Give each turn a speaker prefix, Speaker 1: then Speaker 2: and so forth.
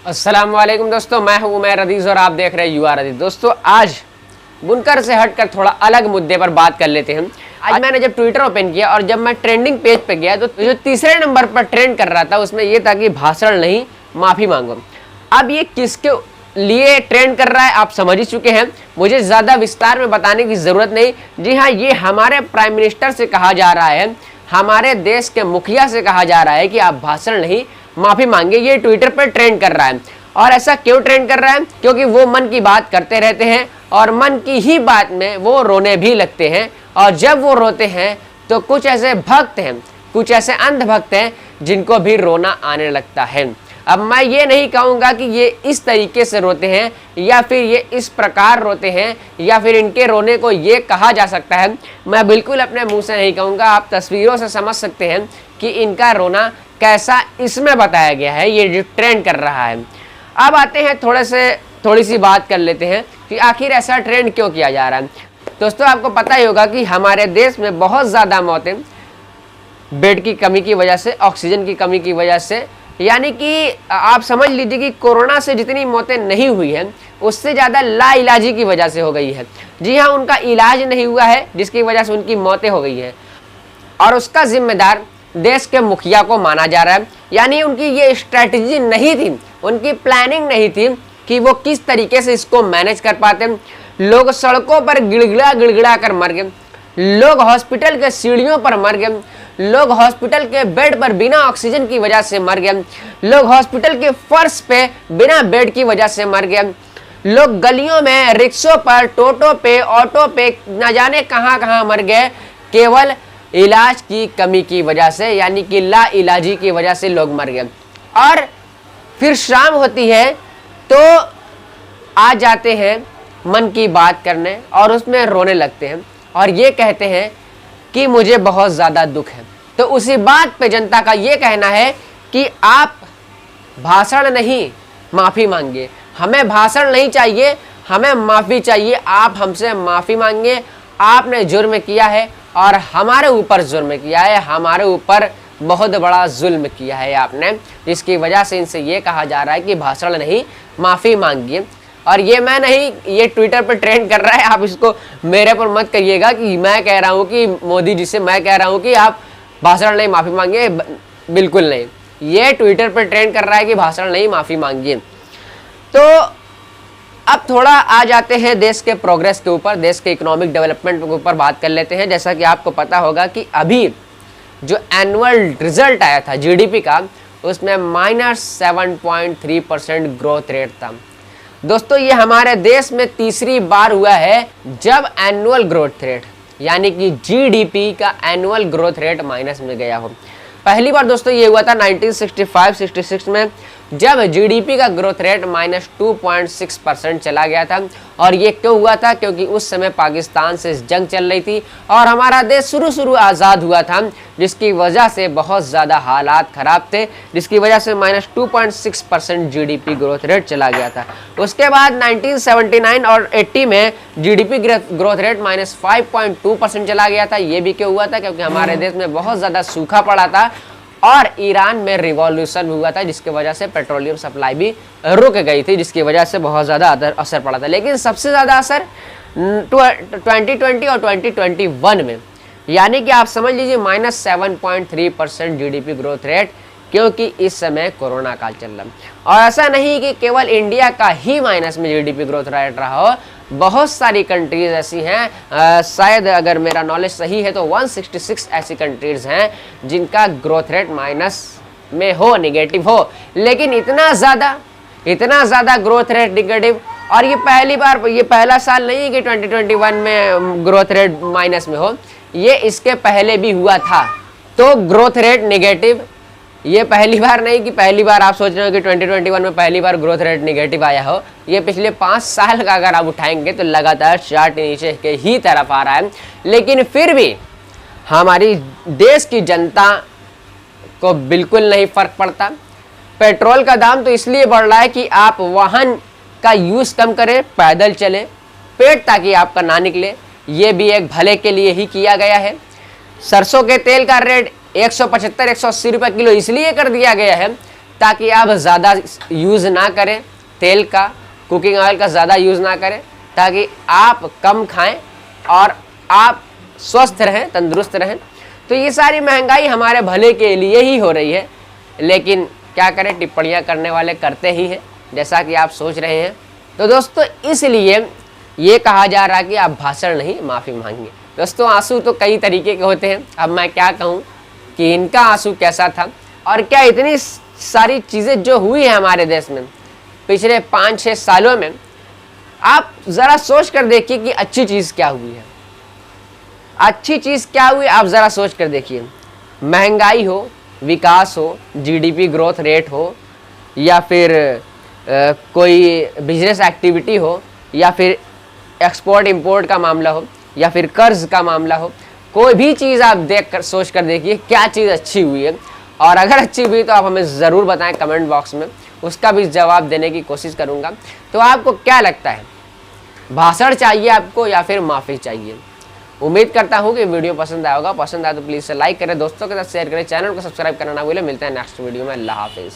Speaker 1: अस्सलाम वालेकुम दोस्तों, मैं हूं उमैर अदीज़ और आप देख रहे हैं यूआर अदीज़। दोस्तों आज बुनकर से हटकर थोड़ा अलग मुद्दे पर बात कर लेते हैं। आज मैंने जब ट्विटर ओपन किया और जब मैं ट्रेंडिंग पेज पे गया तो जो तीसरे नंबर पर ट्रेंड कर रहा था उसमें यह था कि भाषण नहीं माफ़ी मांगो। अब ये किसके लिए ट्रेंड कर रहा है आप समझ ही चुके हैं, मुझे ज़्यादा विस्तार में बताने की ज़रूरत नहीं। जी हाँ, ये हमारे प्राइम मिनिस्टर से कहा जा रहा है, हमारे देश के मुखिया से कहा जा रहा है कि आप भाषण नहीं माफ़ी मांगे। ये ट्विटर पर ट्रेंड कर रहा है। और ऐसा क्यों ट्रेंड कर रहा है? क्योंकि वो मन की बात करते रहते हैं और मन की ही बात में वो रोने भी लगते हैं। और जब वो रोते हैं तो कुछ ऐसे भक्त हैं, कुछ ऐसे अंधभक्त हैं जिनको भी रोना आने लगता है। अब मैं ये नहीं कहूँगा कि ये इस तरीके से रोते हैं या फिर ये इस प्रकार रोते हैं या फिर इनके रोने को ये कहा जा सकता है, मैं बिल्कुल अपने मुंह से नहीं कहूँगा। आप तस्वीरों से समझ सकते हैं कि इनका रोना कैसा इसमें बताया गया है, ये जो ट्रेंड कर रहा है। अब आते हैं थोड़ी सी बात कर लेते हैं कि आखिर ऐसा ट्रेंड क्यों किया जा रहा है। दोस्तों आपको पता ही होगा कि हमारे देश में बहुत ज़्यादा मौतें बेड की कमी की वजह से, ऑक्सीजन की कमी की वजह से, यानी कि आप समझ लीजिए कि कोरोना से जितनी मौतें नहीं हुई हैं उससे ज़्यादा लाइलाजी की वजह से हो गई है। जी हाँ, उनका इलाज नहीं हुआ है जिसकी वजह से उनकी मौतें हो गई हैं और उसका जिम्मेदार देश के मुखिया को माना जा रहा है। यानी उनकी ये स्ट्रैटेजी नहीं थी, उनकी प्लानिंग नहीं थी कि वो किस तरीके से इसको मैनेज कर पाते। लोग सड़कों पर गिड़गिड़ा कर मर गए, लोग हॉस्पिटल के सीढ़ियों पर मर गए, लोग हॉस्पिटल के बेड पर बिना ऑक्सीजन की वजह से मर गए, लोग हॉस्पिटल के फर्श पे बिना बेड की वजह से मर गए, लोग गलियों में, रिक्शों पर, टोटो पे, ऑटो पे न जाने कहां मर गए, केवल इलाज की कमी की वजह से, यानी कि ला इलाजी की वजह से लोग मर गए। और फिर शाम होती है तो आ जाते हैं मन की बात करने और उसमें रोने लगते हैं और ये कहते हैं कि मुझे बहुत ज़्यादा दुख है। तो उसी बात पे जनता का ये कहना है कि आप भाषण नहीं माफ़ी मांगिए, हमें भाषण नहीं चाहिए, हमें माफ़ी चाहिए। आप हमसे माफ़ी मांगिए, आपने जुर्म किया है और हमारे ऊपर जुर्म किया है, हमारे ऊपर बहुत बड़ा जुल्म किया है आपने, जिसकी वजह से इनसे ये कहा जा रहा है कि भाषण नहीं माफ़ी मांगिए। और ये मैं नहीं, ये ट्विटर पर ट्रेंड कर रहा है, आप इसको मेरे पर मत कहिएगा कि मैं कह रहा हूँ कि मोदी जी से मैं कह रहा हूँ कि आप भाषण नहीं माफ़ी मांगिए, बिल्कुल नहीं। ये ट्विटर पर ट्रेंड कर रहा है कि भाषण नहीं माफ़ी मांगिए। तो अब थोड़ा आ जाते हैं देश के प्रोग्रेस के ऊपर, देश के इकोनॉमिक डेवलपमेंट के ऊपर बात कर लेते हैं। जैसा कि आपको पता होगा कि अभी जो एनुअल रिजल्ट आया था जीडीपी का, उसमें -7.3% ग्रोथ रेट था। दोस्तों ये हमारे देश में तीसरी बार हुआ है जब एनुअल ग्रोथ रेट यानी कि जीडीपी का एनुअल ग्रोथ रेट माइनस में गया हो। पहली बार दोस्तों ये हुआ था 1965-66 में, जब जीडीपी का ग्रोथ रेट -2.6% चला गया था। और ये क्यों हुआ था? क्योंकि उस समय पाकिस्तान से जंग चल रही थी और हमारा देश शुरू आज़ाद हुआ था, जिसकी वजह से बहुत ज़्यादा हालात ख़राब थे, जिसकी वजह से -2.6% जीडीपी ग्रोथ रेट चला गया था। उसके बाद 1979 और 80 में जीडीपी ग्रोथ रेट -5.2% चला गया था। ये भी क्यों हुआ था? क्योंकि हमारे देश में बहुत ज़्यादा सूखा पड़ा था और ईरान में रिवॉल्यूशन हुआ था, जिसकी वजह से पेट्रोलियम सप्लाई भी रुक गई थी, जिसकी वजह से बहुत ज़्यादा असर पड़ा था। लेकिन सबसे ज़्यादा असर 2020 और 2021 में, यानी कि आप समझ लीजिए -7.3% जीडीपी ग्रोथ रेट, क्योंकि इस समय कोरोना काल चल रहा है। और ऐसा नहीं कि केवल इंडिया का ही माइनस में जीडीपी ग्रोथ रेट रहा हो, बहुत सारी कंट्रीज ऐसी हैं, शायद अगर मेरा नॉलेज सही है तो 166 ऐसी कंट्रीज हैं जिनका ग्रोथ रेट माइनस में हो, निगेटिव हो। लेकिन इतना ज़्यादा ग्रोथ रेट निगेटिव, और ये पहली बार, ये पहला साल नहीं है कि 2021 में ग्रोथ रेट माइनस में हो, ये इसके पहले भी हुआ था। तो ग्रोथ रेट निगेटिव ये पहली बार नहीं कि पहली बार आप सोच रहे हो कि 2021 में पहली बार ग्रोथ रेट निगेटिव आया हो। ये पिछले 5 साल का अगर आप उठाएंगे तो लगातार चार्ट नीचे के ही तरफ आ रहा है। लेकिन फिर भी हमारी देश की जनता को बिल्कुल नहीं फर्क पड़ता। पेट्रोल का दाम तो इसलिए बढ़ रहा है कि आप वाहन का यूज़ कम करें, पैदल चलें, पेट ताकि आपका ना निकले, ये भी एक भले के लिए ही किया गया है। सरसों के तेल का रेट 175-180 रुपये किलो इसलिए कर दिया गया है ताकि आप ज़्यादा यूज़ ना करें तेल का, कुकिंग ऑयल का ज़्यादा यूज़ ना करें, ताकि आप कम खाएं और आप स्वस्थ रहें, तंदुरुस्त रहें। तो ये सारी महंगाई हमारे भले के लिए ही हो रही है, लेकिन क्या करें, टिप्पणियाँ करने वाले करते ही हैं, जैसा कि आप सोच रहे हैं। तो दोस्तों इसलिए ये कहा जा रहा है कि आप भाषण नहीं, माफ़ी मांगिए। दोस्तों आंसू तो कई तरीके के होते हैं, अब मैं क्या कहूँ कि इनका आंसू कैसा था, और क्या इतनी सारी चीज़ें जो हुई है हमारे देश में पिछले 5-6 सालों में, आप ज़रा सोच कर देखिए कि अच्छी चीज़ क्या हुई है। अच्छी चीज़ क्या हुई आप ज़रा सोच कर देखिए। महंगाई हो, विकास हो, जीडीपी ग्रोथ रेट हो, या फिर कोई बिजनेस एक्टिविटी हो, या फिर एक्सपोर्ट इंपोर्ट का मामला हो, या फिर कर्ज का मामला हो, कोई भी चीज़ आप देख कर सोच कर देखिए क्या चीज़ अच्छी हुई है। और अगर अच्छी हुई तो आप हमें ज़रूर बताएं कमेंट बॉक्स में, उसका भी जवाब देने की कोशिश करूँगा। तो आपको क्या लगता है, भाषण चाहिए आपको या फिर माफ़ी चाहिए? उम्मीद करता हूँ कि वीडियो पसंद आया होगा। पसंद आया तो प्लीज़ से लाइक करें, दोस्तों के साथ शेयर करें, चैनल को सब्सक्राइब करना ना भूलें। मिलते हैं नेक्स्ट वीडियो में। अल्लाह हाफिज़।